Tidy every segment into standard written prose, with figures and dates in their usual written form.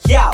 Yo!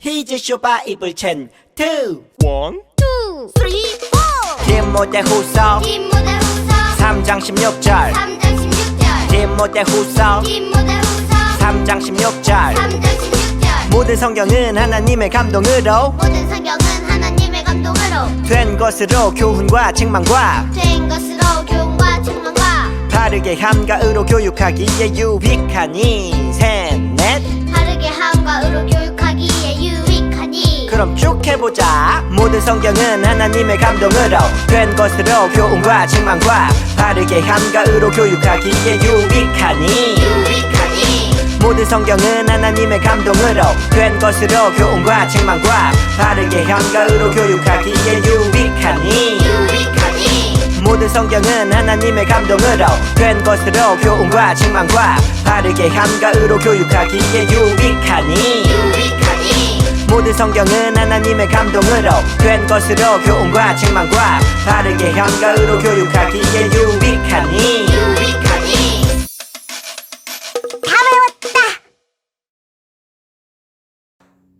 히즈 쇼바 이불 첸 2 1 2, 3, 4 팀 모델 후석 팀 모델 후석 3장 16절 3장 16절 팀 모델 후석 팀 모델 후석 3장 16절 3장 16절 모든 성경은 하나님의 감동으로 모든 성경은 하나님의 감동으로 된 것으로 교훈과 책망과 된 것으로 교훈과 책망과 바르게 함가으로 교육하기에 유익하니 셋넷 바르게 함과 의로 교육하기에 유익하니 그럼 쭉 해보자 모든 성경은 하나님의 감동으로 된 것으로 교훈과 책망과 바르게 함가으로 교육하기에 유익하니 모든 성경은 하나님의 감동으로 된 것으로 교훈과 책망과 바르게 함가으로 교육하기에 유익하니 모든 성경은 하나님의 감동으로 된 것으로 교훈과 책망과 바르게 함가으로 교육하기에 유익하니 모든 성경은 하나님의 감동으로 된 것으로 교훈과 책망과 바르게 함가으로 교육하기에 유익하니 다 외웠다.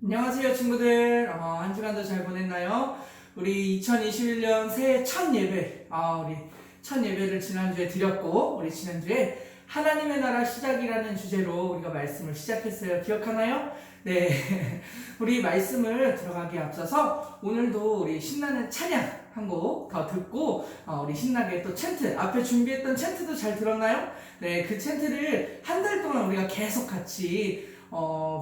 안녕하세요 친구들. 한 주간도 잘 보냈나요? 우리 2021년 새해 첫 예배 우리 첫 예배를 지난주에 드렸고 우리 지난주에 하나님의 나라 시작이라는 주제로 우리가 말씀을 시작했어요. 기억하나요? 네. 우리 말씀을 들어가기 앞서서 오늘도 우리 신나는 찬양 한 곡 더 듣고 우리 신나게 또 챈트 앞에 준비했던 챈트도 잘 들었나요? 네, 그 챈트를 한 달 동안 우리가 계속 같이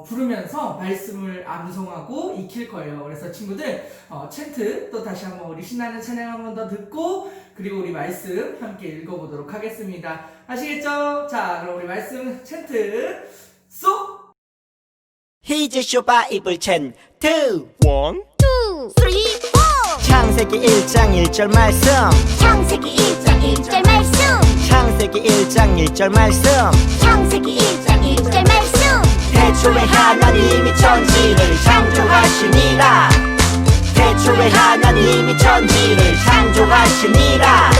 부르면서 말씀을 암송하고 익힐 거예요. 그래서 친구들 챈트 또 다시 한번 우리 신나는 찬양 한번 더 듣고 그리고 우리 말씀 함께 읽어보도록 하겠습니다. 아시겠죠? 자, 그럼 우리 말씀 챈트 쏙! 히즈 쇼바 이불 첸 2 1 2, 3, 4 창세기 1장 1절 말씀 창세기 1장 1절 말씀 창세기 1장 1절 말씀 창세기 1장 1절 말씀 태초에 하나님이 천지를 창조하시니라 태초에 하나님이 천지를 창조하시니라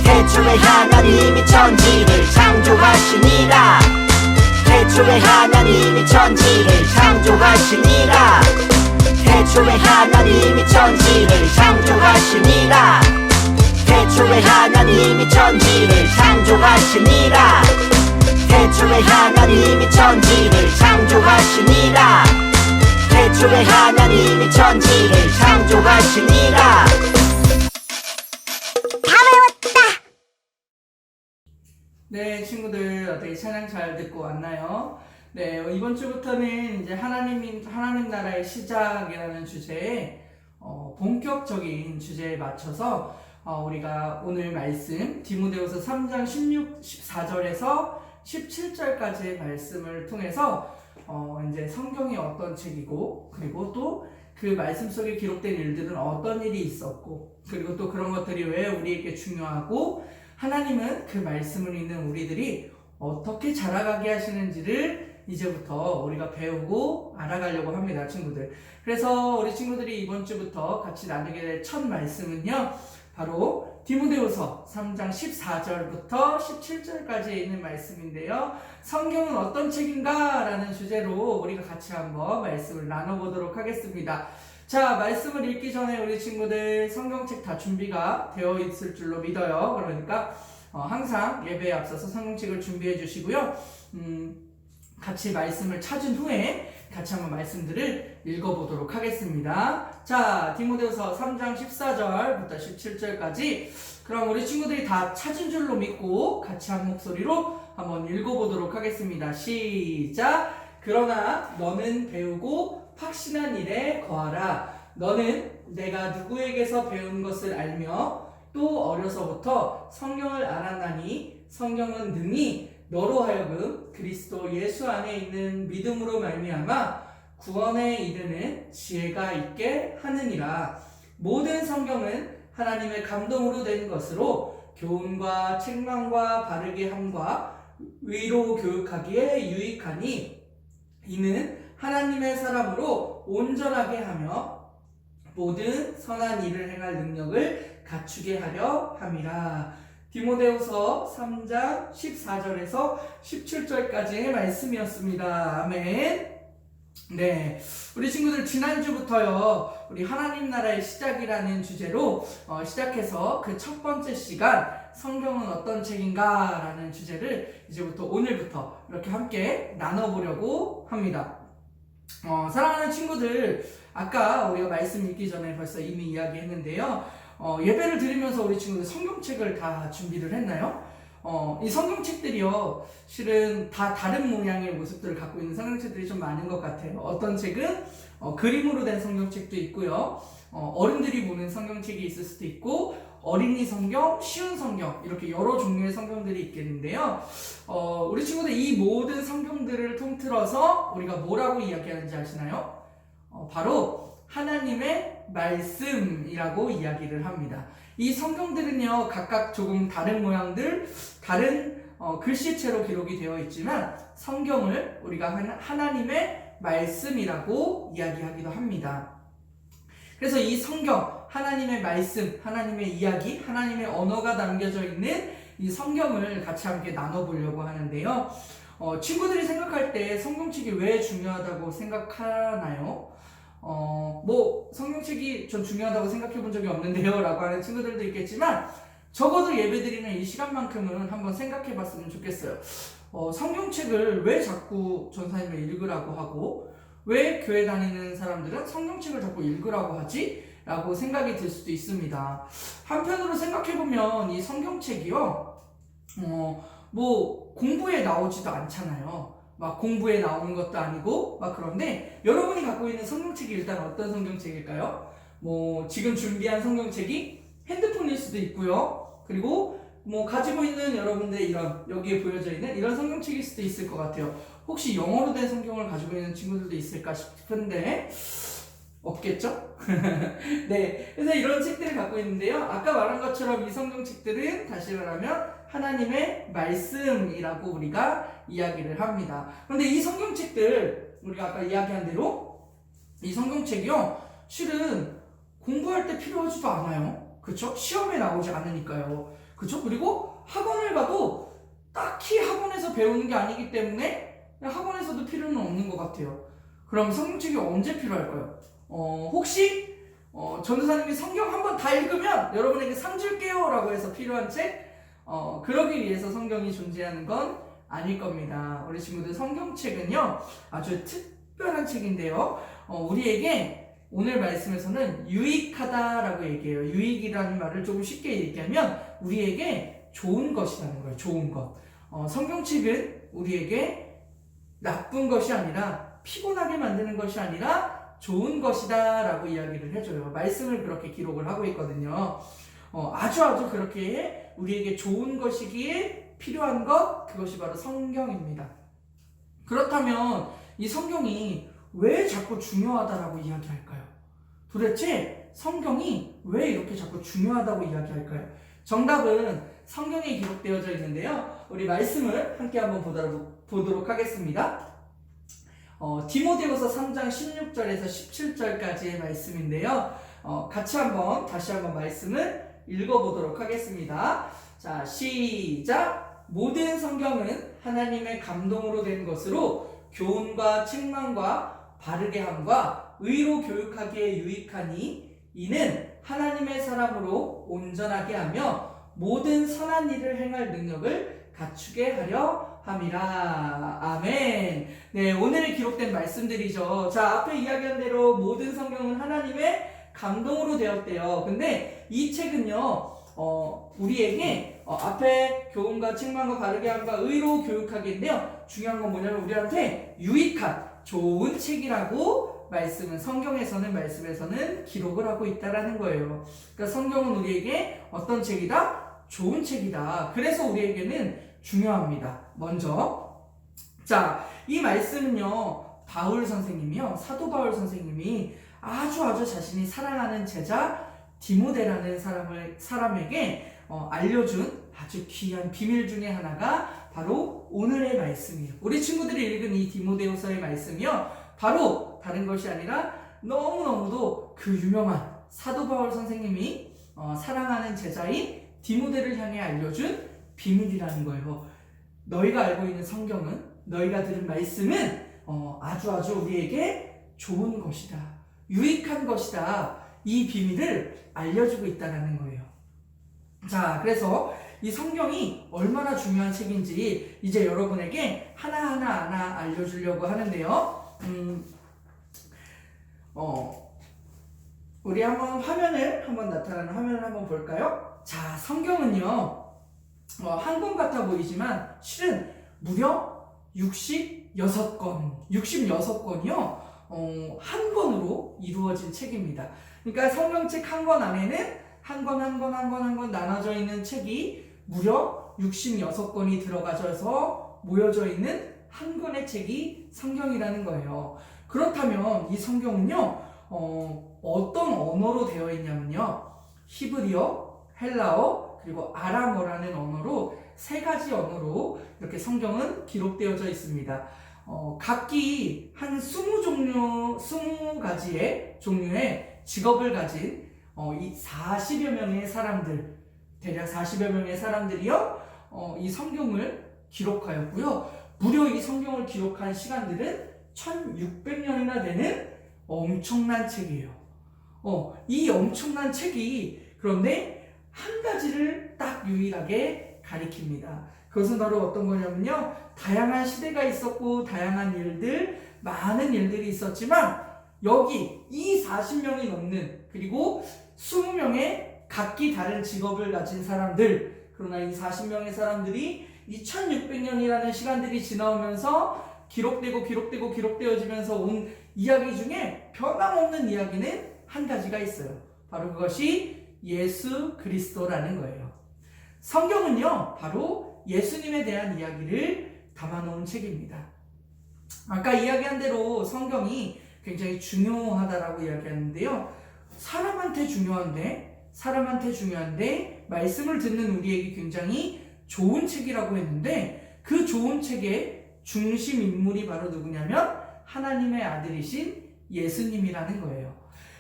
태초에 하나님이 천지를 창조하시니라 태초에 하나님이 천지를 창조하시니라 태초에 하나님이 천지를 창조하시니라 태초에 하나님이 천지를 창조하시니라 태초에 하나님이 천지를 창조하시니라 태초에 하나님이 천지를 창조하시니라 다 외웠다. 네, 친구들 어떻게 찬양 잘 듣고 왔나요? 네, 이번 주부터는 이제 하나님 나라의 시작이라는 주제에 본격적인 주제에 맞춰서 우리가 오늘 말씀 디모데후서 3장 14절에서 17절까지의 말씀을 통해서 이제 성경이 어떤 책이고 그리고 또 그 말씀 속에 기록된 일들은 어떤 일이 있었고 그리고 또 그런 것들이 왜 우리에게 중요하고 하나님은 그 말씀을 읽는 우리들이 어떻게 자라가게 하시는지를 이제부터 우리가 배우고 알아가려고 합니다, 친구들. 그래서 우리 친구들이 이번 주부터 같이 나누게 될 첫 말씀은요, 바로 디모데후서 3장 14절부터 17절까지에 있는 말씀인데요. 성경은 어떤 책인가? 라는 주제로 우리가 같이 한번 말씀을 나눠보도록 하겠습니다. 자, 말씀을 읽기 전에 우리 친구들 성경책 다 준비가 되어 있을 줄로 믿어요. 그러니까 항상 예배에 앞서서 성경책을 준비해 주시고요. 같이 말씀을 찾은 후에 같이 한번 말씀들을 읽어보도록 하겠습니다. 자, 디모데후서 3장 14절부터 17절까지 그럼 우리 친구들이 다 찾은 줄로 믿고 같이 한 목소리로 한번 읽어보도록 하겠습니다. 시작! 그러나 너는 배우고 확신한 일에 거하라. 너는 내가 누구에게서 배운 것을 알며 또 어려서부터 성경을 알았나니 성경은 능히 너로 하여금 그리스도 예수 안에 있는 믿음으로 말미암아 구원에 이르는 지혜가 있게 하느니라. 모든 성경은 하나님의 감동으로 된 것으로 교훈과 책망과 바르게 함과 위로 교육하기에 유익하니 이는 하나님의 사람으로 온전하게 하며 모든 선한 일을 행할 능력을 갖추게 하려 함이라. 디모데후서 3장 14절에서 17절까지의 말씀이었습니다. 아멘. 네, 우리 친구들 지난주부터요, 우리 하나님 나라의 시작이라는 주제로 시작해서 그 첫 번째 시간 성경은 어떤 책인가? 라는 주제를 이제부터 오늘부터 이렇게 함께 나눠보려고 합니다. 사랑하는 친구들, 아까 우리가 말씀 읽기 전에 벌써 이미 이야기했는데요. 예배를 드리면서 우리 친구들 성경책을 다 준비를 했나요? 이 성경책들이요, 실은 다 다른 모양의 모습들을 갖고 있는 성경책들이 좀 많은 것 같아요. 어떤 책은 그림으로 된 성경책도 있고요, 어른들이 보는 성경책이 있을 수도 있고, 어린이 성경, 쉬운 성경, 이렇게 여러 종류의 성경들이 있겠는데요. 우리 친구들 이 모든 성경들을 통틀어서 우리가 뭐라고 이야기하는지 아시나요? 바로 하나님의 말씀이라고 이야기를 합니다. 이 성경들은요, 각각 조금 다른 모양들, 다른 글씨체로 기록이 되어 있지만 성경을 우리가 하나님의 말씀이라고 이야기하기도 합니다. 그래서 이 성경, 하나님의 말씀, 하나님의 이야기, 하나님의 언어가 담겨져 있는 이 성경을 같이 함께 나눠보려고 하는데요. 친구들이 생각할 때 성경책이 왜 중요하다고 생각하나요? 성경책이 전 중요하다고 생각해 본 적이 없는데요 라고 하는 친구들도 있겠지만, 적어도 예배드리는 이 시간만큼은 한번 생각해 봤으면 좋겠어요. 성경책을 왜 자꾸 전사님을 읽으라고 하고, 왜 교회 다니는 사람들은 성경책을 자꾸 읽으라고 하지? 라고 생각이 들 수도 있습니다. 한편으로 생각해보면 이 성경책이요, 공부에 나오지도 않잖아요. 막 공부에 나오는 것도 아니고, 그런데 여러분이 갖고 있는 성경책이 일단 어떤 성경책일까요? 지금 준비한 성경책이 핸드폰일 수도 있고요. 그리고 가지고 있는 여러분들의 이런, 여기에 보여져 있는 이런 성경책일 수도 있을 것 같아요. 혹시 영어로 된 성경을 가지고 있는 친구들도 있을까 싶은데, 없겠죠? 네, 그래서 이런 책들을 갖고 있는데요. 아까 말한 것처럼 이 성경책들은 다시 말하면 하나님의 말씀이라고 우리가 이야기를 합니다. 그런데 이 성경책들, 우리가 아까 이야기한 대로 이 성경책이요, 실은 공부할 때 필요하지도 않아요. 그쵸? 시험에 나오지 않으니까요. 그쵸? 그리고 학원을 가도 딱히 학원에서 배우는 게 아니기 때문에 학원에서도 필요는 없는 것 같아요. 그럼 성경책이 언제 필요할까요? 혹시 전도사님이 성경 한번 다 읽으면 여러분에게 상 줄게요 라고 해서 필요한 책? 그러기 위해서 성경이 존재하는 건 아닐 겁니다. 우리 친구들, 성경책은요 아주 특별한 책인데요, 우리에게 오늘 말씀에서는 유익하다라고 얘기해요. 유익이라는 말을 조금 쉽게 얘기하면 우리에게 좋은 것이라는 거예요. 좋은 것. 성경책은 우리에게 나쁜 것이 아니라, 피곤하게 만드는 것이 아니라 좋은 것이다 라고 이야기를 해줘요. 말씀을 그렇게 기록을 하고 있거든요. 아주 그렇게 우리에게 좋은 것이기에 필요한 것, 그것이 바로 성경입니다. 그렇다면 이 성경이 왜 자꾸 중요하다라고 이야기할까요? 도대체 성경이 왜 이렇게 자꾸 중요하다고 이야기할까요? 정답은 성경에 기록되어져 있는데요, 우리 말씀을 함께 한번 보도록 하겠습니다. 디모데후서 3장 16절에서 17절까지의 말씀인데요. 같이 다시 한번 말씀을 읽어보도록 하겠습니다. 자, 시작! 모든 성경은 하나님의 감동으로 된 것으로 교훈과 책망과 바르게 함과 의로 교육하기에 유익하니 이는 하나님의 사람으로 온전하게 하며 모든 선한 일을 행할 능력을 갖추게 하려 함이라. 아멘. 네, 오늘 기록된 말씀들이죠. 자, 앞에 이야기한 대로 모든 성경은 하나님의 감동으로 되었대요. 근데 이 책은요, 우리에게 앞에 교훈과 책망과 바르게 함과 의로 교육하기인데요. 중요한 건 뭐냐면 우리한테 유익한 좋은 책이라고 말씀에서는 기록을 하고 있다라는 거예요. 그러니까 성경은 우리에게 어떤 책이다? 좋은 책이다. 그래서 우리에게는 중요합니다. 먼저, 자, 이 말씀은요, 사도 바울 선생님이 아주 자신이 사랑하는 제자 디모데라는 사람에게 알려준 아주 귀한 비밀 중에 하나가 바로 오늘의 말씀이에요. 우리 친구들이 읽은 이 디모데후서의 말씀이요, 바로 다른 것이 아니라 너무너무도 그 유명한 사도 바울 선생님이 사랑하는 제자인 디모데를 향해 알려준 비밀이라는 거예요. 너희가 알고 있는 성경은, 너희가 들은 말씀은 아주 우리에게 좋은 것이다, 유익한 것이다, 이 비밀을 알려주고 있다는 거예요. 자, 그래서 이 성경이 얼마나 중요한 책인지 이제 여러분에게 하나하나 알려주려고 하는데요. 우리 나타나는 화면을 한번 볼까요? 자, 성경은요, 한 권 같아 보이지만 실은 무려 66권이요, 한 권으로 이루어진 책입니다. 그러니까 성경책 한 권 안에는 한 권 나눠져 있는 책이 무려 66권이 들어가져서 모여져 있는 한 권의 책이 성경이라는 거예요. 그렇다면 이 성경은요, 어떤 언어로 되어 있냐면요, 히브리어, 헬라어, 그리고 아람어라는 언어로 세 가지 언어로 이렇게 성경은 기록되어져 있습니다. 각기 한 20가지의 종류의 직업을 가진 이 40여 명의 사람들, 대략 40여 명의 사람들이요, 이 성경을 기록하였고요. 무려 이 성경을 기록한 시간들은 1600년이나 되는 엄청난 책이에요. 이 엄청난 책이 그런데 한 가지를 딱 유일하게 가리킵니다. 그것은 바로 어떤 거냐면요, 다양한 시대가 있었고 다양한 일들, 많은 일들이 있었지만 여기 이 40명이 넘는, 그리고 20명의 각기 다른 직업을 가진 사람들, 그러나 이 40명의 사람들이 이 1600년이라는 시간들이 지나오면서 기록되어지면서 온 이야기 중에 변함없는 이야기는 한 가지가 있어요. 바로 그것이 예수 그리스도라는 거예요. 성경은요, 바로 예수님에 대한 이야기를 담아놓은 책입니다. 아까 이야기한 대로 성경이 굉장히 중요하다라고 이야기하는데요, 사람한테 중요한데 말씀을 듣는 우리에게 굉장히 좋은 책이라고 했는데, 그 좋은 책의 중심 인물이 바로 누구냐면 하나님의 아들이신 예수님이라는 거예요.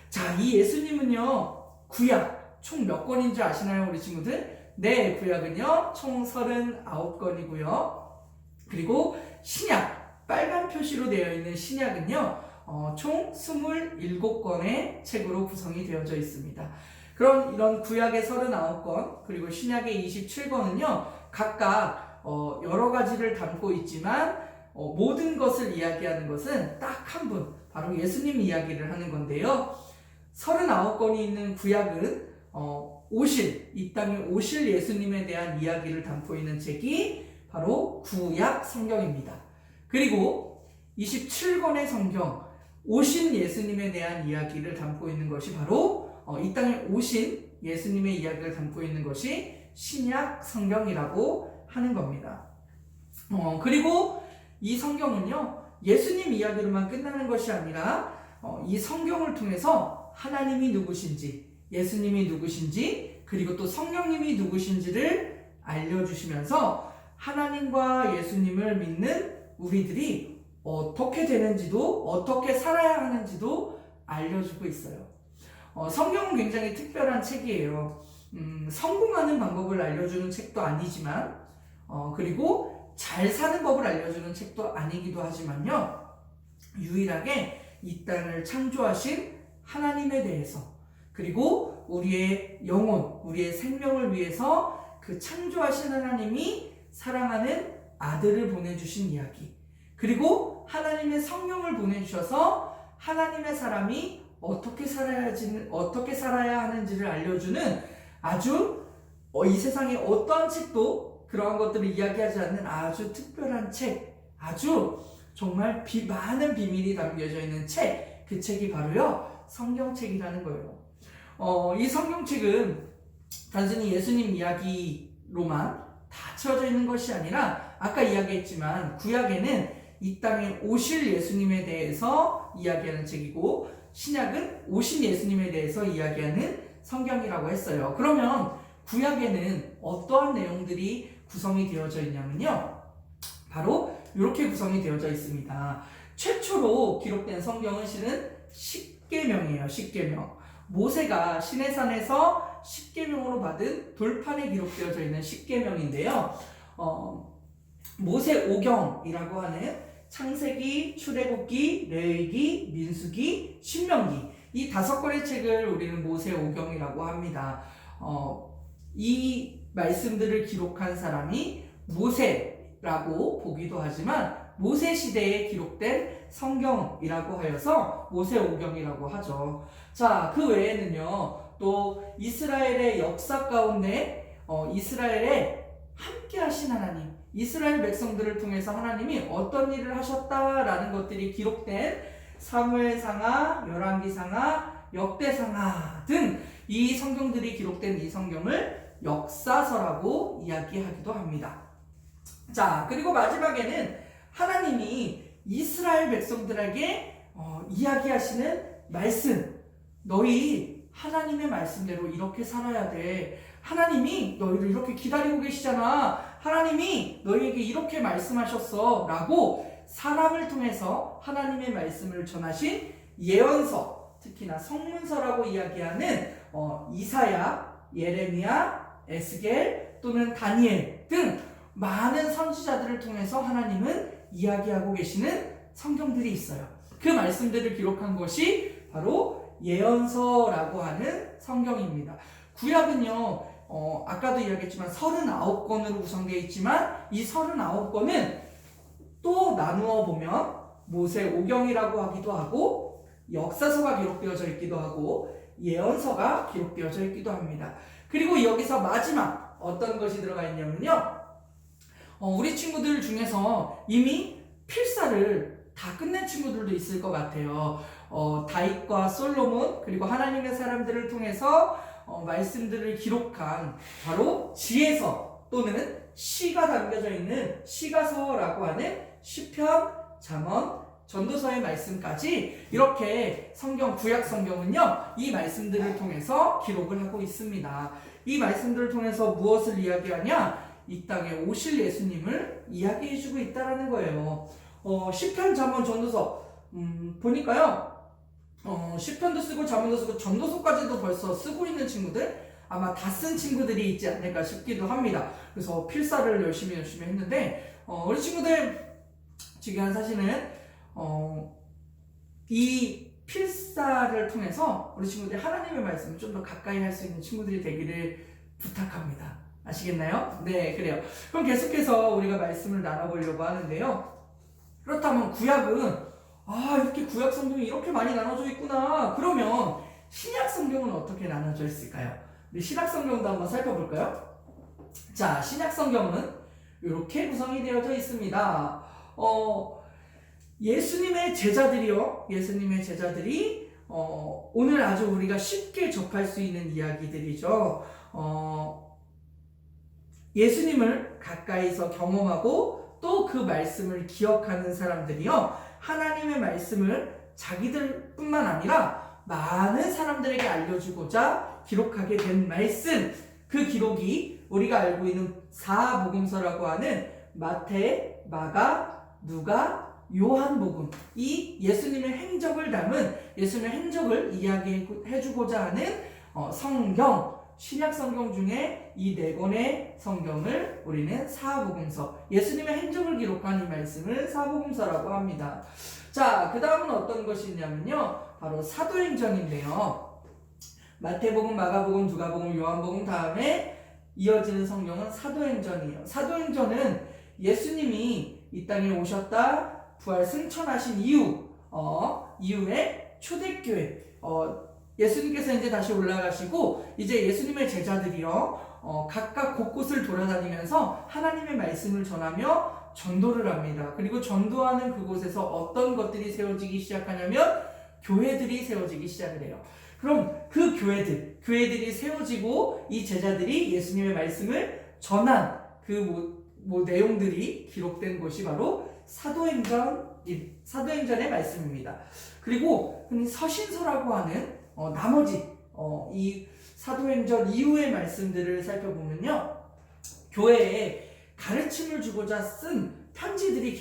자, 이 예수님은요, 구약 총 몇 권인지 아시나요, 우리 친구들? 네, 구약은요 총 39권이고요. 그리고 신약, 빨간 표시로 되어 있는 신약은요 총 27권의 책으로 구성이 되어져 있습니다. 그럼 이런 구약의 39권, 그리고 신약의 27권은요 각각 여러 가지를 담고 있지만 모든 것을 이야기하는 것은 딱 한 분, 바로 예수님 이야기를 하는 건데요. 39권이 있는 구약은 이 땅에 오실 예수님에 대한 이야기를 담고 있는 책이 바로 구약 성경입니다. 그리고 27권의 성경, 오신 예수님에 대한 이야기를 담고 있는 것이 바로 이 땅에 오신 예수님의 이야기를 담고 있는 것이 신약 성경이라고 하는 겁니다. 그리고 이 성경은요, 예수님 이야기로만 끝나는 것이 아니라 이 성경을 통해서 하나님이 누구신지, 예수님이 누구신지, 그리고 또 성령님이 누구신지를 알려주시면서 하나님과 예수님을 믿는 우리들이 어떻게 되는지도 어떻게 살아야 하는지도 알려주고 있어요. 성경은 굉장히 특별한 책이에요. 성공하는 방법을 알려주는 책도 아니지만 그리고 잘 사는 법을 알려주는 책도 아니기도 하지만요. 유일하게 이 땅을 창조하신 하나님에 대해서 그리고 우리의 영혼, 우리의 생명을 위해서 그 창조하신 하나님이 사랑하는 아들을 보내주신 이야기 그리고 하나님의 성령을 보내주셔서 하나님의 사람이 어떻게 살아야 하는지를 알려주는 아주 이 세상에 어떠한 책도 그러한 것들을 이야기하지 않는 아주 특별한 책, 아주 정말 많은 비밀이 담겨져 있는 책, 그 책이 바로요 성경책이라는 거예요. 이 성경책은 단순히 예수님 이야기로만 다 채워져 있는 것이 아니라 아까 이야기했지만 구약에는 이 땅에 오실 예수님에 대해서 이야기하는 책이고 신약은 오신 예수님에 대해서 이야기하는 성경이라고 했어요. 그러면 구약에는 어떠한 내용들이 구성이 되어져 있냐면요. 바로 이렇게 구성이 되어져 있습니다. 최초로 기록된 성경은 실은 십계명이에요. 십계명. 모세가 시내산에서 십계명으로 받은 돌판에 기록되어져 있는 십계명인데요. 모세 오경이라고 하는 창세기, 출애굽기, 레위기, 민수기, 신명기 이 5권의 책을 우리는 모세 오경이라고 합니다. 이 말씀들을 기록한 사람이 모세라고 보기도 하지만 모세 시대에 기록된 성경이라고 하여서 모세 오경이라고 하죠. 자, 그 외에는요 또 이스라엘의 역사 가운데 이스라엘에 함께 하신 하나님, 이스라엘 백성들을 통해서 하나님이 어떤 일을 하셨다라는 것들이 기록된 사무엘상하, 열왕기상하, 역대상하 등 이 성경들이 기록된 이 성경을 역사서라고 이야기하기도 합니다. 자, 그리고 마지막에는 하나님이 이스라엘 백성들에게 이야기하시는 말씀, 너희 하나님의 말씀대로 이렇게 살아야 돼. 하나님이 너희를 이렇게 기다리고 계시잖아. 하나님이 너희에게 이렇게 말씀하셨어 라고 사람을 통해서 하나님의 말씀을 전하신 예언서, 특히나 성문서라고 이야기하는 이사야, 예레미야, 에스겔 또는 다니엘 등 많은 선지자들을 통해서 하나님은 이야기하고 계시는 성경들이 있어요. 그 말씀들을 기록한 것이 바로 예언서라고 하는 성경입니다. 구약은요 아까도 이야기했지만 39권으로 구성되어 있지만 이 39권은 또 나누어 보면 모세 오경이라고 하기도 하고 역사서가 기록되어져 있기도 하고 예언서가 기록되어져 있기도 합니다. 그리고 여기서 마지막 어떤 것이 들어가 있냐면요 우리 친구들 중에서 이미 필사를 다 끝낸 친구들도 있을 것 같아요. 다윗과 솔로몬 그리고 하나님의 사람들을 통해서 말씀들을 기록한 바로 지혜서 또는 시가 담겨져 있는 시가서라고 하는 시편, 잠언, 전도서의 말씀까지 이렇게 성경, 구약 성경은요 이 말씀들을 통해서 기록을 하고 있습니다. 이 말씀들을 통해서 무엇을 이야기하냐? 이 땅에 오실 예수님을 이야기해주고 있다는 거예요. 시편, 잠언, 전도서 보니까요 시편도 쓰고 잠언도 쓰고 전도서까지도 벌써 쓰고 있는 친구들 아마 다 쓴 친구들이 있지 않을까 싶기도 합니다. 그래서 필사를 열심히 했는데 우리 친구들 지금 사실은 이 필사를 통해서 우리 친구들이 하나님의 말씀을 좀 더 가까이 할 수 있는 친구들이 되기를 부탁합니다. 아시겠나요? 네, 그래요. 그럼 계속해서 우리가 말씀을 나눠보려고 하는데요. 그렇다면 구약은 이렇게 구약 성경이 이렇게 많이 나눠져 있구나. 그러면 신약 성경은 어떻게 나눠져 있을까요? 우리 신약 성경도 한번 살펴볼까요? 자, 신약 성경은 이렇게 구성이 되어져 있습니다. 예수님의 제자들이 오늘 아주 우리가 쉽게 접할 수 있는 이야기들이죠. 예수님을 가까이서 경험하고 또 그 말씀을 기억하는 사람들이요. 하나님의 말씀을 자기들뿐만 아니라 많은 사람들에게 알려주고자 기록하게 된 말씀, 그 기록이 우리가 알고 있는 사복음서라고 하는 마태, 마가, 누가, 요한복음, 이 예수님의 행적을 담은 예수님의 행적을 이야기해주고자 하는 성경, 신약 성경 중에 이 4권의 성경을 우리는 사복음서, 예수님의 행적을 기록한 이 말씀을 사복음서라고 합니다. 자, 그 다음은 어떤 것이 있냐면요, 바로 사도행전인데요. 마태복음, 마가복음, 누가복음, 요한복음 다음에 이어지는 성경은 사도행전이에요. 사도행전은 예수님이 이 땅에 오셨다, 부활 승천하신 이후에 초대교회, 예수님께서 이제 다시 올라가시고 이제 예수님의 제자들이요, 각각 곳곳을 돌아다니면서 하나님의 말씀을 전하며 전도를 합니다. 그리고 전도하는 그곳에서 어떤 것들이 세워지기 시작하냐면 교회들이 세워지기 시작을 해요. 그럼 그 교회들이 세워지고 이 제자들이 예수님의 말씀을 전한 그 내용들이 기록된 곳이 바로 사도행전의 말씀입니다. 그리고 흔히 서신서라고 하는 나머지 이 사도행전 이후의 말씀들을 살펴보면요, 교회에 가르침을 주고자 쓴 편지들이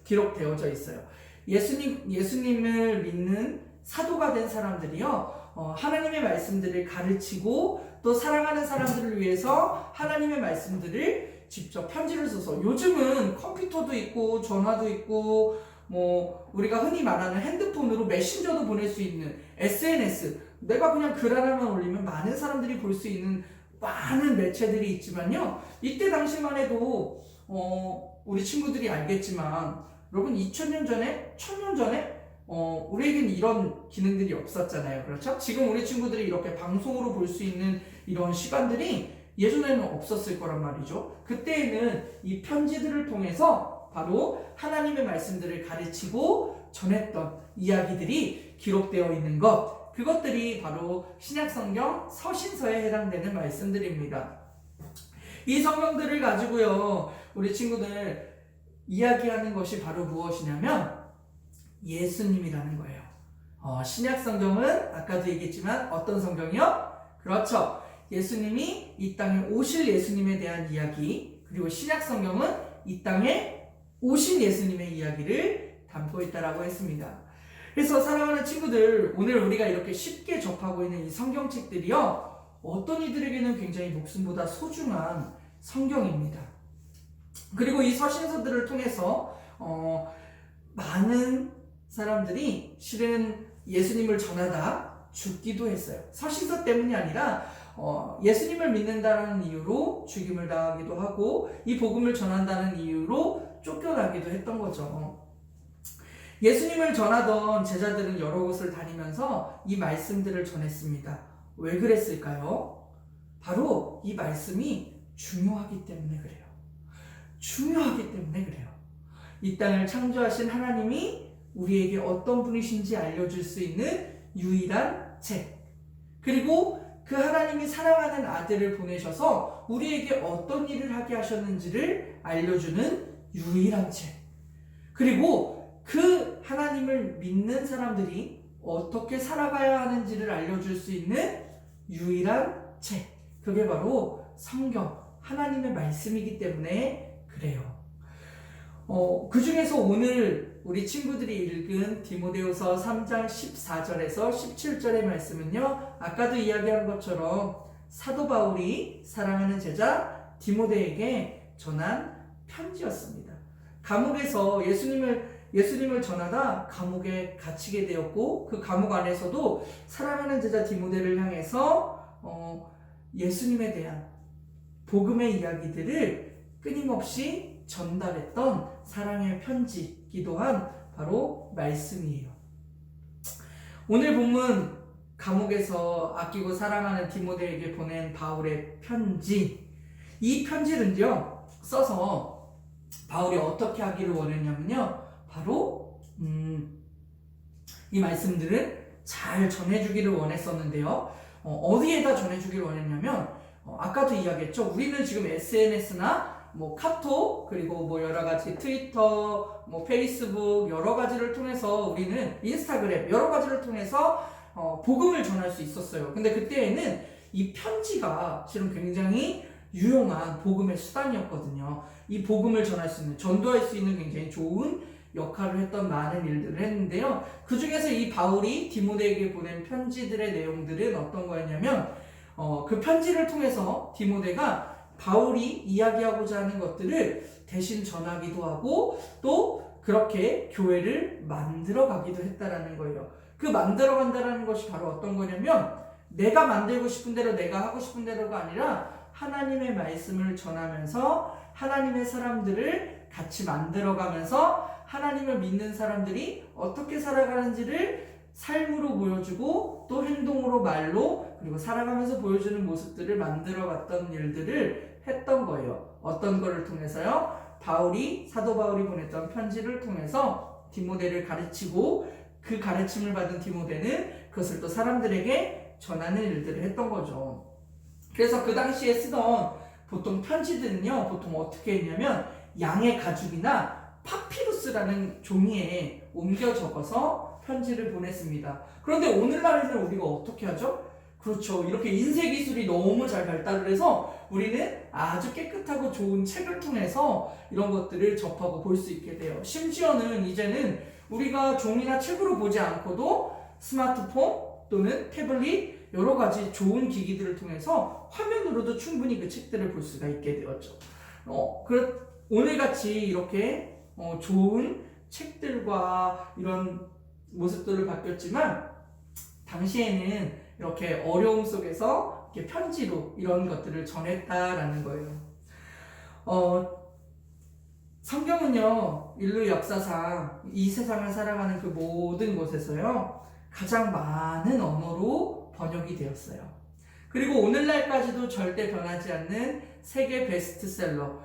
기록되어져 있어요. 예수님을 믿는 사도가 된 사람들이요, 하나님의 말씀들을 가르치고 또 사랑하는 사람들을 위해서 하나님의 말씀들을 직접 편지를 써서, 요즘은 컴퓨터도 있고 전화도 있고 우리가 흔히 말하는 핸드폰으로 메신저도 보낼 수 있는 SNS, 내가 그냥 글 하나만 올리면 많은 사람들이 볼 수 있는 많은 매체들이 있지만요, 이때 당시만 해도 우리 친구들이 알겠지만 여러분 2000년 전에 1000년 전에 우리에겐 이런 기능들이 없었잖아요. 그렇죠? 지금 우리 친구들이 이렇게 방송으로 볼 수 있는 이런 시간들이 예전에는 없었을 거란 말이죠. 그때에는 이 편지들을 통해서 바로 하나님의 말씀들을 가르치고 전했던 이야기들이 기록되어 있는 것, 그것들이 바로 신약성경 서신서에 해당되는 말씀들입니다. 이 성경들을 가지고요, 우리 친구들 이야기하는 것이 바로 무엇이냐면 예수님이라는 거예요. 신약성경은 아까도 얘기했지만 어떤 성경이요? 그렇죠. 예수님이 이 땅에 오실 예수님에 대한 이야기, 그리고 신약성경은 이 땅에 오신 예수님의 이야기를 담고 있다라고 했습니다. 그래서 사랑하는 친구들, 오늘 우리가 이렇게 쉽게 접하고 있는 이 성경책들이요, 어떤 이들에게는 굉장히 목숨보다 소중한 성경입니다. 그리고 이 서신서들을 통해서 많은 사람들이 실은 예수님을 전하다 죽기도 했어요. 서신서 때문이 아니라 예수님을 믿는다는 이유로 죽임을 당하기도 하고 이 복음을 전한다는 이유로 쫓겨나기도 했던 거죠. 예수님을 전하던 제자들은 여러 곳을 다니면서 이 말씀들을 전했습니다. 왜 그랬을까요? 바로 이 말씀이 중요하기 때문에 그래요. 중요하기 때문에 그래요. 이 땅을 창조하신 하나님이 우리에게 어떤 분이신지 알려줄 수 있는 유일한 책, 그리고 그 하나님이 사랑하는 아들을 보내셔서 우리에게 어떤 일을 하게 하셨는지를 알려주는 유일한 책, 그리고 그 하나님을 믿는 사람들이 어떻게 살아가야 하는지를 알려줄 수 있는 유일한 책, 그게 바로 성경, 하나님의 말씀이기 때문에 그래요. 그 중에서 오늘 우리 친구들이 읽은 디모데후서 3장 14절에서 17절의 말씀은요, 아까도 이야기한 것처럼 사도 바울이 사랑하는 제자 디모데에게 전한 편지였습니다. 감옥에서 예수님을 전하다 감옥에 갇히게 되었고, 그 감옥 안에서도 사랑하는 제자 디모데를 향해서 예수님에 대한 복음의 이야기들을 끊임없이 전달했던 사랑의 편지이기도 한 바로 말씀이에요. 오늘 본문, 감옥에서 아끼고 사랑하는 디모데에게 보낸 바울의 편지, 이 편지는요 써서 바울이 어떻게 하기를 원했냐면요, 바로 이 말씀들을 잘 전해주기를 원했었는데요, 어디에다 전해주기를 원했냐면 아까도 이야기했죠. 우리는 지금 SNS나 카톡, 그리고 여러 가지 트위터, 페이스북 여러 가지를 통해서, 우리는 인스타그램 여러 가지를 통해서 복음을 전할 수 있었어요. 근데 그때에는 이 편지가 실은 굉장히 유용한 복음의 수단이었거든요. 이 복음을 전할 수 있는, 전도할 수 있는 굉장히 좋은 역할을 했던 많은 일들을 했는데요. 그 중에서 이 바울이 디모데에게 보낸 편지들의 내용들은 어떤 거였냐면 그 편지를 통해서 디모데가 바울이 이야기하고자 하는 것들을 대신 전하기도 하고 또 그렇게 교회를 만들어 가기도 했다라는 거예요. 그 만들어 간다라는 것이 바로 어떤 거냐면 내가 만들고 싶은 대로 내가 하고 싶은 대로가 아니라 하나님의 말씀을 전하면서 하나님의 사람들을 같이 만들어 가면서 하나님을 믿는 사람들이 어떻게 살아가는지를 삶으로 보여주고 또 행동으로 말로 그리고 살아가면서 보여주는 모습들을 만들어 갔던 일들을 했던 거예요. 어떤 거를 통해서요? 사도 바울이 보냈던 편지를 통해서 디모데를 가르치고 그 가르침을 받은 디모데는 그것을 또 사람들에게 전하는 일들을 했던 거죠. 그래서 그 당시에 쓰던 보통 편지들은요, 보통 어떻게 했냐면 양의 가죽이나 파피루스라는 종이에 옮겨 적어서 편지를 보냈습니다. 그런데 오늘날에는 우리가 어떻게 하죠? 그렇죠. 이렇게 인쇄 기술이 너무 잘 발달을 해서 우리는 아주 깨끗하고 좋은 책을 통해서 이런 것들을 접하고 볼 수 있게 돼요. 심지어는 이제는 우리가 종이나 책으로 보지 않고도 스마트폰 또는 태블릿 여러 가지 좋은 기기들을 통해서 화면으로도 충분히 그 책들을 볼 수가 있게 되었죠. 오늘같이 이렇게 좋은 책들과 이런 모습들을 바뀌었지만 당시에는 이렇게 어려움 속에서 이렇게 편지로 이런 것들을 전했다라는 거예요. 성경은요, 인류 역사상 이 세상을 살아가는 그 모든 곳에서요, 가장 많은 언어로 번역이 되었어요. 그리고 오늘날까지도 절대 변하지 않는 세계 베스트셀러,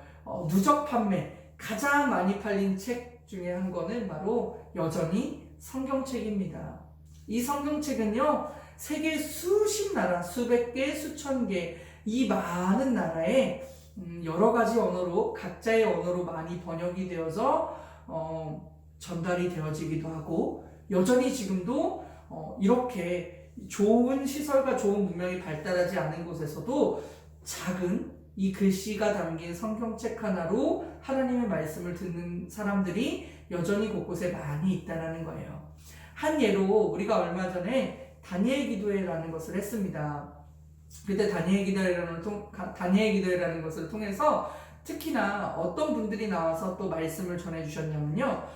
누적 판매, 가장 많이 팔린 책 중에 한 권은 바로 여전히 성경책입니다. 이 성경책은요, 세계 수십 나라, 수백 개, 수천 개, 이 많은 나라에 여러 가지 언어로, 각자의 언어로 많이 번역이 되어서 전달이 되어지기도 하고, 여전히 지금도 이렇게 좋은 시설과 좋은 문명이 발달하지 않은 곳에서도 작은 이 글씨가 담긴 성경책 하나로 하나님의 말씀을 듣는 사람들이 여전히 곳곳에 많이 있다는 거예요. 한 예로 우리가 얼마 전에 다니엘 기도회라는 것을 했습니다. 그때 다니엘 기도회라는 것을 통해서 특히나 어떤 분들이 나와서 또 말씀을 전해주셨냐면요.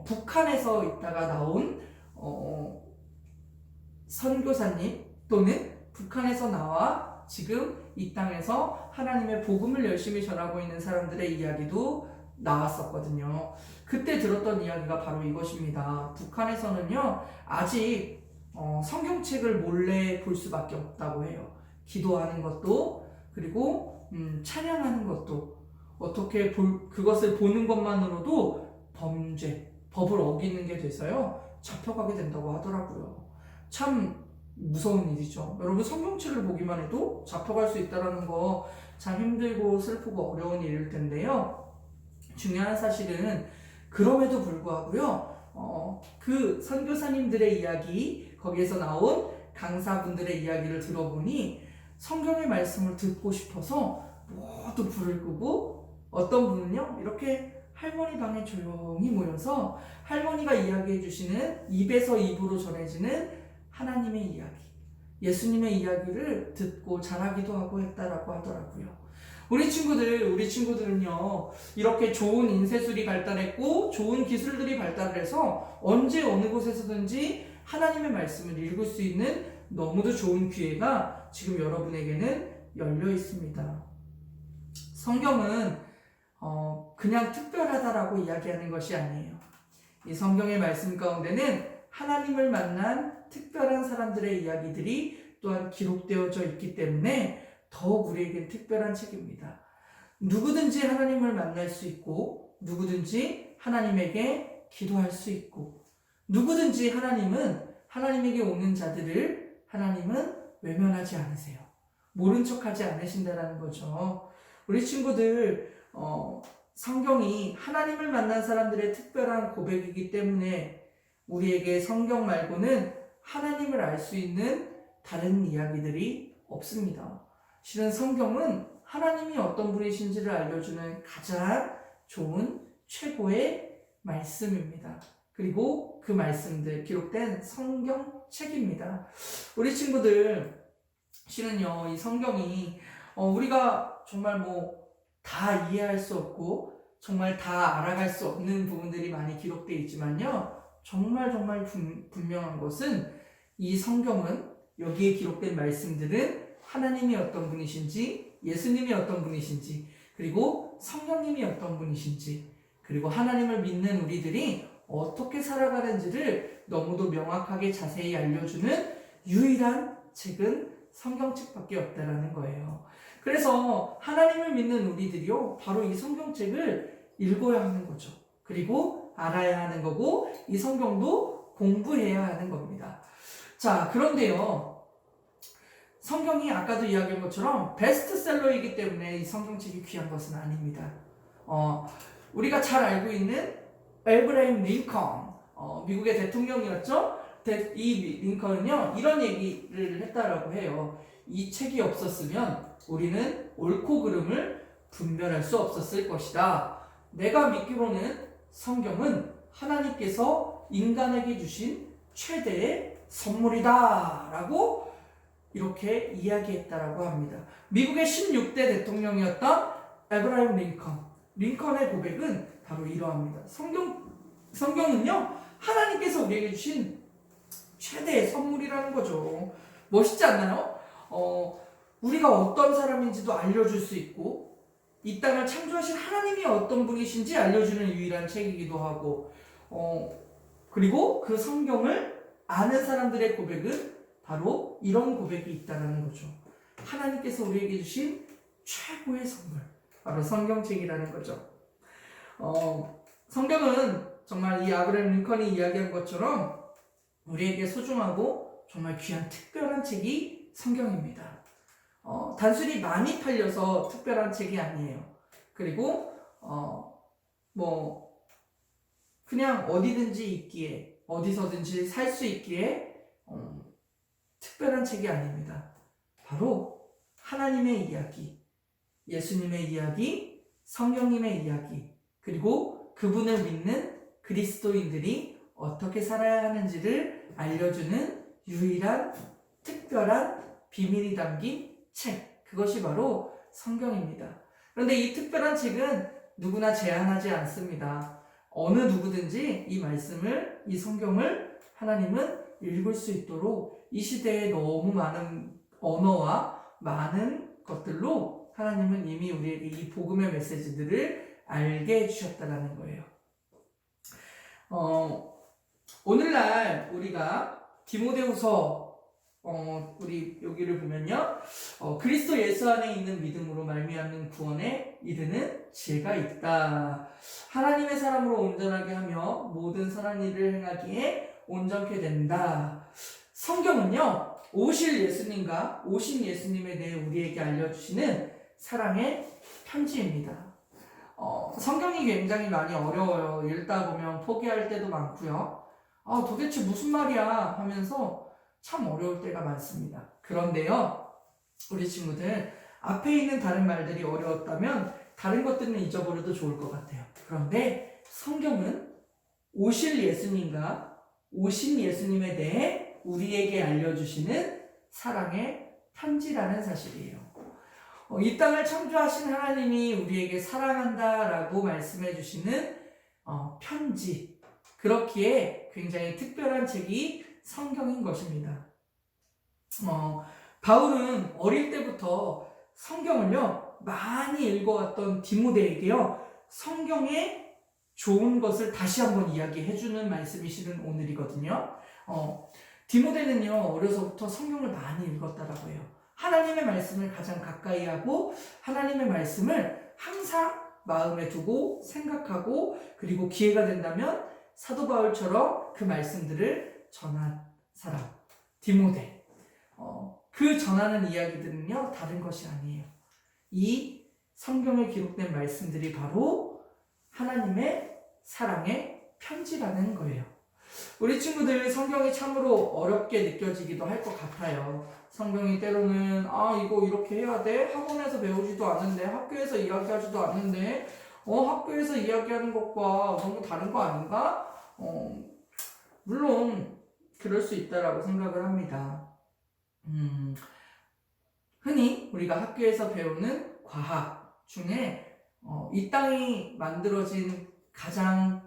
북한에서 있다가 나온 선교사님 또는 북한에서 나와 지금 이 땅에서 하나님의 복음을 열심히 전하고 있는 사람들의 이야기도 나왔었거든요. 그때 들었던 이야기가 바로 이것입니다. 북한에서는요, 아직 성경책을 몰래 볼 수밖에 없다고 해요. 기도하는 것도, 그리고 찬양하는 것도, 어떻게 그것을 보는 것만으로도 법을 어기는 게 돼서요, 잡혀가게 된다고 하더라고요. 참 무서운 일이죠. 여러분, 성경책을 보기만 해도 잡혀갈 수 있다는 거 참 힘들고 슬프고 어려운 일일 텐데요. 중요한 사실은 그럼에도 불구하고요, 그 선교사님들의 이야기, 거기에서 나온 강사분들의 이야기를 들어보니 성경의 말씀을 듣고 싶어서 모두 불을 끄고 어떤 분은요, 이렇게 할머니 방에 조용히 모여서 할머니가 이야기해 주시는 입에서 입으로 전해지는 하나님의 이야기, 예수님의 이야기를 듣고 자라기도 하고 했다라고 하더라고요. 우리 친구들은요, 이렇게 좋은 인쇄술이 발달했고 좋은 기술들이 발달해서 언제 어느 곳에서든지 하나님의 말씀을 읽을 수 있는 너무도 좋은 기회가 지금 여러분에게는 열려 있습니다. 성경은 그냥 특별하다라고 이야기하는 것이 아니에요. 이 성경의 말씀 가운데는 하나님을 만난 특별한 사람들의 이야기들이 또한 기록되어져 있기 때문에 더욱 우리에겐 특별한 책입니다. 누구든지 하나님을 만날 수 있고, 누구든지 하나님에게 기도할 수 있고, 누구든지 하나님에게 오는 자들을 하나님은 외면하지 않으세요. 모른 척하지 않으신다라는 거죠. 우리 친구들, 성경이 하나님을 만난 사람들의 특별한 고백이기 때문에 우리에게 성경 말고는 하나님을 알 수 있는 다른 이야기들이 없습니다. 실은 성경은 하나님이 어떤 분이신지를 알려주는 가장 좋은 최고의 말씀입니다. 그리고 그 말씀들 기록된 성경책입니다. 우리 친구들 실은요, 이 성경이 우리가 정말 뭐 다 이해할 수 없고 정말 다 알아갈 수 없는 부분들이 많이 기록되어 있지만요, 정말 분명한 것은 이 성경은, 여기에 기록된 말씀들은 하나님이 어떤 분이신지, 예수님이 어떤 분이신지, 그리고 성령님이 어떤 분이신지, 그리고 하나님을 믿는 우리들이 어떻게 살아가는지를 너무도 명확하게 자세히 알려주는 유일한 책은 성경책밖에 없다라는 거예요. 그래서 하나님을 믿는 우리들이요, 바로 이 성경책을 읽어야 하는 거죠. 그리고 알아야 하는 거고, 이 성경도 공부해야 하는 겁니다. 자, 그런데요, 성경이 아까도 이야기한 것처럼 베스트셀러이기 때문에 이 성경책이 귀한 것은 아닙니다. 우리가 잘 알고 있는 에브라임 링컨, 미국의 대통령이었죠. 이 링컨은요, 이런 얘기를 했다라고 해요. 이 책이 없었으면 우리는 옳고 그름을 분별할 수 없었을 것이다. 내가 믿기로는 성경은 하나님께서 인간에게 주신 최대의 선물이다 라고 이렇게 이야기했다라고 합니다. 미국의 16대 대통령이었던 에브라임 링컨의 고백은 바로 이러합니다. 성경은요, 하나님께서 우리에게 주신 최대의 선물이라는 거죠. 멋있지 않나요? 우리가 어떤 사람인지도 알려줄 수 있고, 이 땅을 창조하신 하나님이 어떤 분이신지 알려주는 유일한 책이기도 하고, 그리고 그 성경을 아는 사람들의 고백은 바로 이런 고백이 있다는 거죠. 하나님께서 우리에게 주신 최고의 선물, 바로 성경책이라는 거죠. 성경은 정말 이 아브라함 링컨이 이야기한 것처럼 우리에게 소중하고 정말 귀한 특별한 책이 성경입니다. 단순히 많이 팔려서 특별한 책이 아니에요. 그리고 그냥 어디든지 있기에, 어디서든지 살 수 있기에 특별한 책이 아닙니다. 바로 하나님의 이야기, 예수님의 이야기, 성령님의 이야기, 그리고 그분을 믿는 그리스도인들이 어떻게 살아야 하는지를 알려주는 유일한 특별한 비밀이 담긴 책, 그것이 바로 성경입니다. 그런데 이 특별한 책은 누구나 제한하지 않습니다. 어느 누구든지 이 말씀을, 이 성경을 하나님은 읽을 수 있도록 이 시대에 너무 많은 언어와 많은 것들로 하나님은 이미 우리에게 이 복음의 메시지들을 알게 해주셨다는 거예요. 오늘날 우리가 디모데후서 우리 여기를 보면요, 그리스도 예수 안에 있는 믿음으로 말미암는 구원에 이르는 지혜가 있다. 하나님의 사람으로 온전하게 하며 모든 선한 일을 행하기에 온전케 된다. 성경은요, 오실 예수님과 오신 예수님에 대해 우리에게 알려주시는 사랑의 편지입니다. 성경이 굉장히 많이 어려워요. 읽다 보면 포기할 때도 많고요. 도대체 무슨 말이야 하면서 참 어려울 때가 많습니다. 그런데요, 우리 친구들, 앞에 있는 다른 말들이 어려웠다면 다른 것들은 잊어버려도 좋을 것 같아요. 그런데 성경은 오실 예수님과 오신 예수님에 대해 우리에게 알려주시는 사랑의 편지라는 사실이에요. 이 땅을 창조하신 하나님이 우리에게 사랑한다라고 말씀해 주시는 편지, 그렇기에 굉장히 특별한 책이 성경인 것입니다. 바울은 어릴 때부터 성경을요 많이 읽어왔던 디모데에게요 성경의 좋은 것을 다시 한번 이야기해주는 말씀이 실은 오늘이거든요. 디모데는요 어려서부터 성경을 많이 읽었다라고 해요. 하나님의 말씀을 가장 가까이 하고 하나님의 말씀을 항상 마음에 두고 생각하고, 그리고 기회가 된다면 사도 바울처럼 그 말씀들을 전한 사람 디모데. 그 전하는 이야기들은요 다른 것이 아니에요. 이 성경에 기록된 말씀들이 바로 하나님의 사랑의 편지라는 거예요. 우리 친구들, 성경이 참으로 어렵게 느껴지기도 할 것 같아요. 성경이 때로는 이거 이렇게 해야 돼? 학원에서 배우지도 않는데, 학교에서 이야기하지도 않는데, 학교에서 이야기하는 것과 너무 다른 거 아닌가? 물론 그럴 수 있다라고 생각을 합니다. 흔히 우리가 학교에서 배우는 과학 중에 이 땅이 만들어진 가장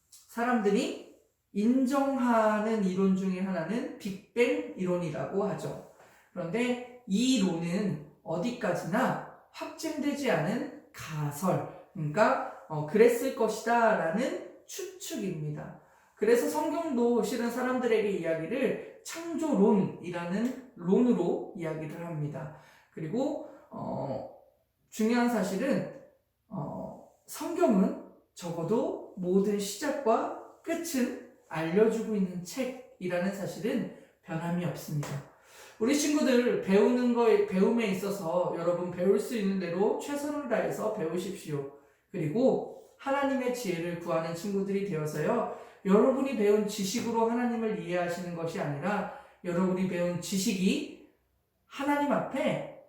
사람들이 인정하는 이론 중에 하나는 빅뱅 이론이라고 하죠. 그런데 이 이론은 어디까지나 확증되지 않은 가설, 그러니까 그랬을 것이다 라는 추측입니다. 그래서 성경도 실은 사람들에게 이야기를 창조론이라는 론으로 이야기를 합니다. 그리고 중요한 사실은 성경은 적어도 모든 시작과 끝은 알려주고 있는 책이라는 사실은 변함이 없습니다. 우리 친구들 배움에 있어서 여러분 배울 수 있는 대로 최선을 다해서 배우십시오. 그리고 하나님의 지혜를 구하는 친구들이 되어서요, 여러분이 배운 지식으로 하나님을 이해하시는 것이 아니라 여러분이 배운 지식이 하나님 앞에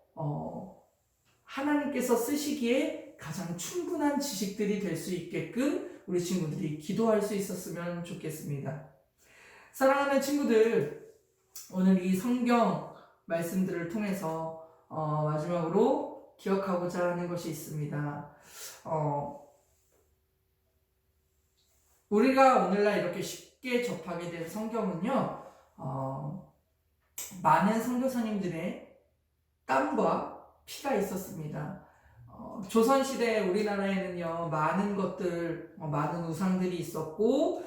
하나님께서 쓰시기에 가장 충분한 지식들이 될 수 있게끔 우리 친구들이 기도할 수 있었으면 좋겠습니다. 사랑하는 친구들, 오늘 이 성경 말씀들을 통해서 마지막으로 기억하고자 하는 것이 있습니다. 우리가 오늘날 이렇게 쉽게 접하게 된 성경은요, 많은 선교사님들의 땀과 피가 있었습니다. 조선시대 우리나라에는요, 많은 것들, 많은 우상들이 있었고,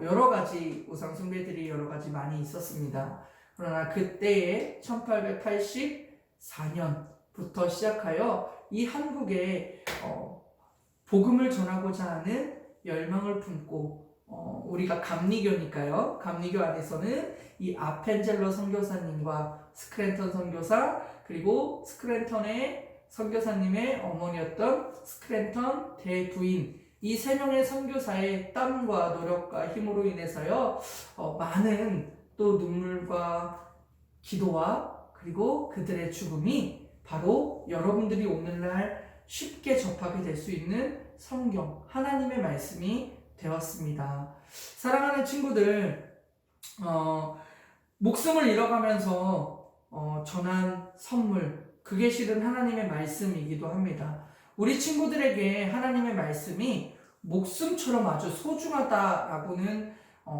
여러 가지 우상 숭배들이 여러 가지 많이 있었습니다. 그러나 그때에 1884년부터 시작하여 이 한국에 복음을 전하고자 하는 열망을 품고, 우리가 감리교니까요. 감리교 안에서는 이 아펜젤러 선교사님과 스크랜턴 선교사, 그리고 스크랜턴의 선교사님의 어머니였던 스크랜턴 대부인, 이 세 명의 선교사의 땀과 노력과 힘으로 인해서요, 많은 또 눈물과 기도와 그리고 그들의 죽음이 바로 여러분들이 오늘날 쉽게 접하게 될 수 있는 성경, 하나님의 말씀이 되었습니다. 사랑하는 친구들, 목숨을 잃어가면서 전한 선물, 그게 실은 하나님의 말씀이기도 합니다. 우리 친구들에게 하나님의 말씀이 목숨처럼 아주 소중하다라고는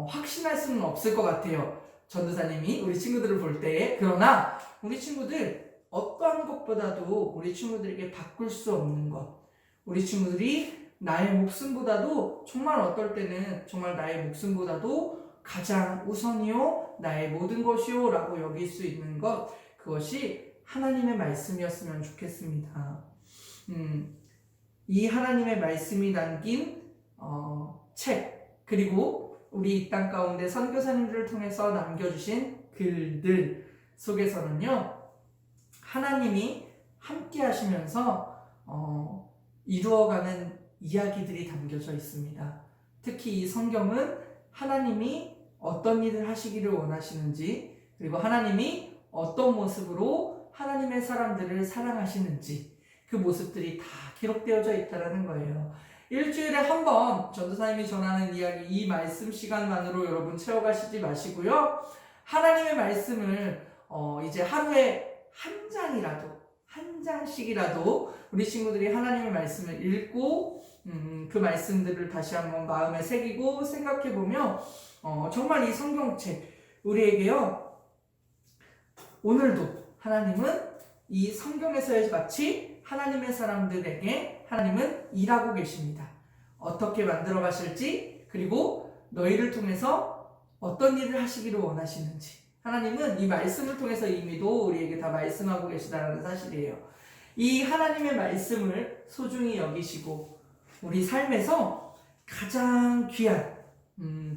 확신할 수는 없을 것 같아요. 전도사님이 우리 친구들을 볼 때. 그러나 우리 친구들 어떠한 것보다도 우리 친구들에게 바꿀 수 없는 것, 우리 친구들이 나의 목숨보다도 정말 어떨 때는 정말 나의 목숨보다도 가장 우선이요, 나의 모든 것이요 라고 여길 수 있는 것, 그것이 하나님의 말씀이었으면 좋겠습니다. 이 하나님의 말씀이 담긴 책, 그리고 우리 이 땅 가운데 선교사님들을 통해서 남겨주신 글들 속에서는요, 하나님이 함께 하시면서 이루어가는 이야기들이 담겨져 있습니다. 특히 이 성경은 하나님이 어떤 일을 하시기를 원하시는지, 그리고 하나님이 어떤 모습으로 하나님의 사람들을 사랑하시는지, 그 모습들이 다 기록되어져 있다는 거예요. 일주일에 한 번 전도사님이 전하는 이야기, 이 말씀 시간만으로 여러분 채워가시지 마시고요, 하나님의 말씀을 이제 하루에 한 장씩이라도 우리 친구들이 하나님의 말씀을 읽고 그 말씀들을 다시 한번 마음에 새기고 생각해보며 정말 이 성경책, 우리에게요, 오늘도 하나님은 이 성경에서의 같이 하나님의 사람들에게 하나님은 일하고 계십니다. 어떻게 만들어 가실지, 그리고 너희를 통해서 어떤 일을 하시기를 원하시는지, 하나님은 이 말씀을 통해서 이미도 우리에게 다 말씀하고 계시다는 사실이에요. 이 하나님의 말씀을 소중히 여기시고 우리 삶에서 가장 귀한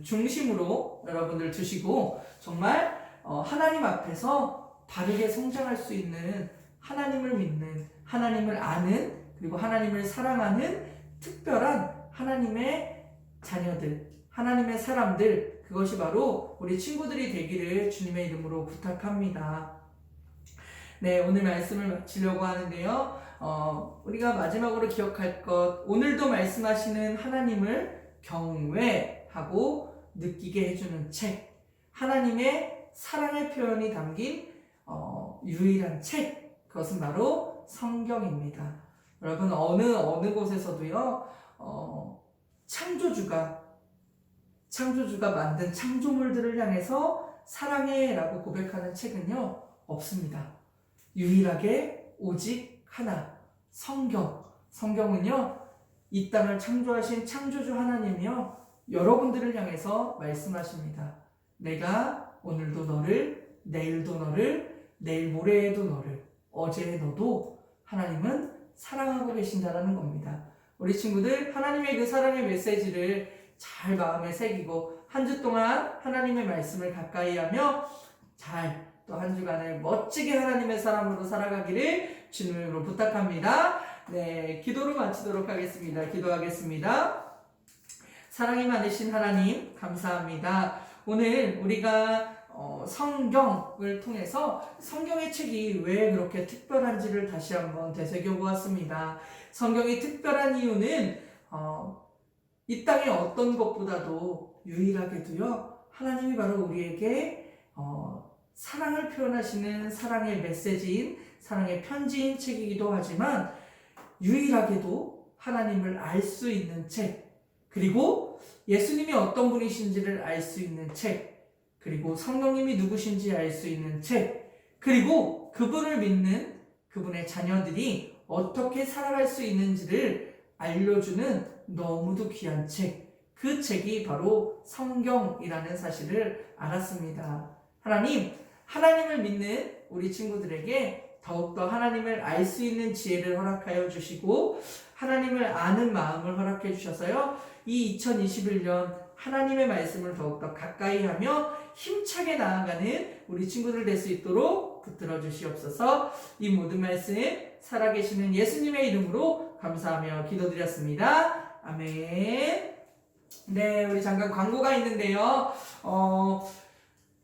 중심으로 여러분들 두시고, 정말 하나님 앞에서 바르게 성장할 수 있는, 하나님을 믿는, 하나님을 아는, 그리고 하나님을 사랑하는 특별한 하나님의 자녀들, 하나님의 사람들, 그것이 바로 우리 친구들이 되기를 주님의 이름으로 부탁합니다. 네, 오늘 말씀을 마치려고 하는데요, 우리가 마지막으로 기억할 것, 오늘도 말씀하시는 하나님을 경외하고 느끼게 해주는 책, 하나님의 사랑의 표현이 담긴 유일한 책, 그것은 바로 성경입니다. 여러분, 어느 곳에서도요, 창조주가 만든 창조물들을 향해서 사랑해라고 고백하는 책은요, 없습니다. 유일하게 오직 하나, 성경은요, 이 땅을 창조하신 창조주 하나님이요, 여러분들을 향해서 말씀하십니다. 내가 오늘도 너를, 내일도 너를, 내일 모레에도 너를, 어제 너도 하나님은 사랑하고 계신다라는 겁니다. 우리 친구들, 하나님의 그 사랑의 메시지를 잘 마음에 새기고 한 주 동안 하나님의 말씀을 가까이 하며 잘 또 한 주간을 멋지게 하나님의 사람으로 살아가기를 주님으로 부탁합니다. 네, 기도로 마치도록 하겠습니다. 기도하겠습니다. 사랑이 많으신 하나님, 감사합니다. 오늘 우리가 성경을 통해서 성경의 책이 왜 그렇게 특별한지를 다시 한번 되새겨보았습니다. 성경이 특별한 이유는 이 땅의 어떤 것보다도 유일하게도요, 하나님이 바로 우리에게 사랑을 표현하시는 사랑의 메시지인, 사랑의 편지인 책이기도 하지만 유일하게도 하나님을 알 수 있는 책, 그리고 예수님이 어떤 분이신지를 알 수 있는 책, 그리고 성령님이 누구신지 알 수 있는 책, 그리고 그분을 믿는 그분의 자녀들이 어떻게 살아갈 수 있는지를 알려주는 너무도 귀한 책, 그 책이 바로 성경이라는 사실을 알았습니다. 하나님을 믿는 우리 친구들에게 더욱더 하나님을 알 수 있는 지혜를 허락하여 주시고 하나님을 아는 마음을 허락해 주셔서요, 이 2021년 하나님의 말씀을 더욱더 가까이 하며 힘차게 나아가는 우리 친구들 될 수 있도록 붙들어 주시옵소서. 이 모든 말씀 살아계시는 예수님의 이름으로 감사하며 기도드렸습니다. 아멘. 네, 우리 잠깐 광고가 있는데요.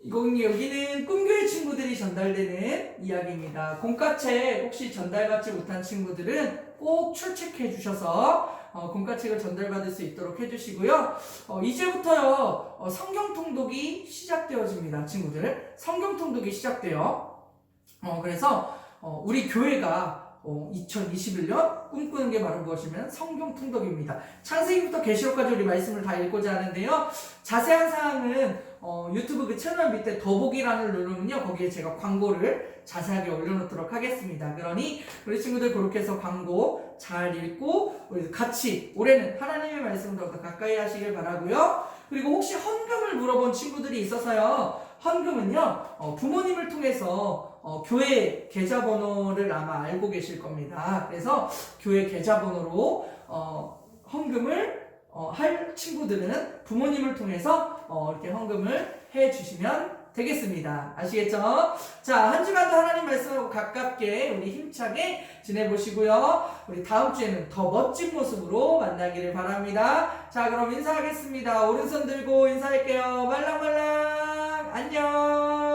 여기는 꿈교회 친구들이 전달되는 이야기입니다. 공과책 혹시 전달받지 못한 친구들은 꼭 출첵해 주셔서 공과책을 전달받을 수 있도록 해주시고요. 이제부터요, 성경 통독이 시작되어집니다. 친구들, 성경 통독이 시작돼요. 그래서 우리 교회가 2021년 꿈꾸는 게 바로 무엇이면 성경 통독입니다. 창세기부터 계시록까지 우리 말씀을 다 읽고자 하는데요. 자세한 사항은 유튜브 그 채널 밑에 더보기란을 누르면요, 거기에 제가 광고를 자세하게 올려놓도록 하겠습니다. 그러니 우리 친구들 그렇게 해서 광고 잘 읽고 우리 같이 올해는 하나님의 말씀을 더 가까이 하시길 바라고요. 그리고 혹시 헌금을 물어본 친구들이 있어서요, 헌금은요, 부모님을 통해서 교회 계좌번호를 아마 알고 계실 겁니다. 그래서 교회 계좌번호로 헌금을 할 친구들은 부모님을 통해서 이렇게 헌금을 해주시면 되겠습니다. 아시겠죠? 자, 한 주간도 하나님 말씀하고 가깝게 우리 힘차게 지내보시고요. 우리 다음 주에는 더 멋진 모습으로 만나기를 바랍니다. 자, 그럼 인사하겠습니다. 오른손 들고 인사할게요. 말랑말랑 안녕.